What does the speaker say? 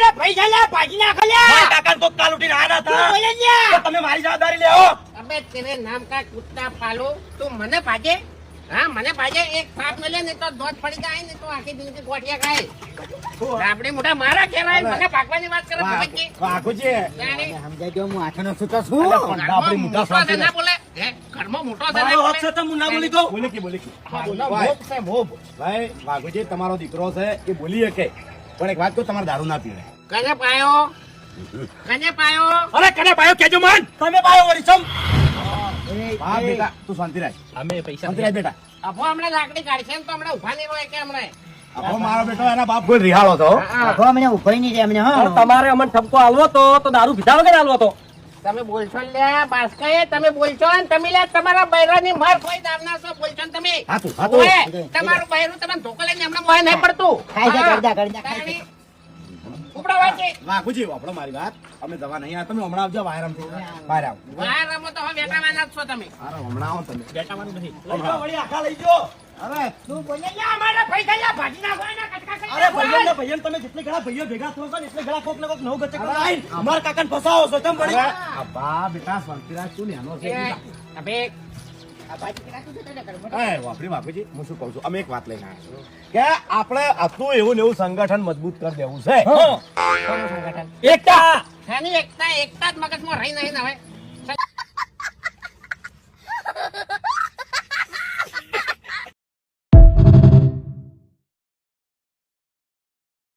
અમારા પૈસા લે ભાજી નાખો લે કાકા કોક કાલ ઉઠીને આયા હતા બોલે લ્યા તો તમે મારી જવાબદારી લેવો અબે તેરે નામ કા કુત્તા પાલો તું મને ભાજે હા મને ભાજે એક ફાપ મેલે ને તો દોત પડી જાય ને તો આખી જિંદગી ગોઠિયા ખાય આપડે મોટા મારા કહેવાય મને ભાગવાની વાત કરે ભગતજી વાઘુજી સમજાય જો હું આઠનો છૂટો છું આપણી મોટા સ્વામી ના બોલે હે ઘરમાં મોટો છે મારો હક છે તો હું ના બોલી કહું બોલી મોબ ભાઈ વાઘુજી તમારો દીકરો છે એ બોલી શકે પણ એક વાત કહું તમારે દારૂ ના પીવે કને પાયો અરે કને પાયો કેજો મન તમે પાયો વળી છમ હા બેટા તું શાંતિ રાખ અમે પૈસા શાંતિ રાખ બેટા અભો હમણાં લાકડી કાઢશે ને તો હમણાં ઉભા નહીં હોય કે હમણાં હવે મારો બેટો એના બાપ કોઈ રિહાળો તો આખો મને ઉભરી નહીં દે અમને હા તમારે અમને ઠપકો આલવો તો દારૂ પીધા વગર આલવો તો તમે બોલશો લે બાસ્કાએ તમે બોલશો ને તમે લે તમારા બૈરાની માર કોઈ દાવના છો બોલશો ને તમે હાતું ઓએ, તમારું બૈરું તમને ધોકો લઈને હમણાં મોય નહીં પડતું ખાઈ જા હા. કરી જા તાણી. ઉપડા વાંચે વાઘુજી આપણો મારી વાત અમે દવા નહીં આ તમે હમણાં આવજો વાયરમ બહાર આવો બહાર રમો તો હવે બેટાવાના જ છો તમે અરે હમણાં આવો તમે બેટાવાનું નહીં વળી આખા લઈ જો અરે તું બોલે લે અમારા પૈસા લે ભાજી નાખો એના કટકા કરી અરે નાખો. ભાઈઓ ને ભાઈઓ તમે જેટલે ઘણા ભાઈઓ ભેગા થો છો ને એટલે ઘણા કોક ને કોક નવું ગચક લાઈન અમાર કાકાને ફસાવો છો તેમ પડી અબા બેટા શાંતિરાજ તું નેનો છે એ, અબે આ ભાજી કરા તું તો કરે એ વાપરી વાપરીજી હું શું કહું છું અમે એક વાત લઈને આવ્યા છું કે આપણે આટલું એવું ને એવું સંગઠન મજબૂત કરી દેવું છે એકતા ખાની એકતા જ મગજમાં રહી નહીં ને હવે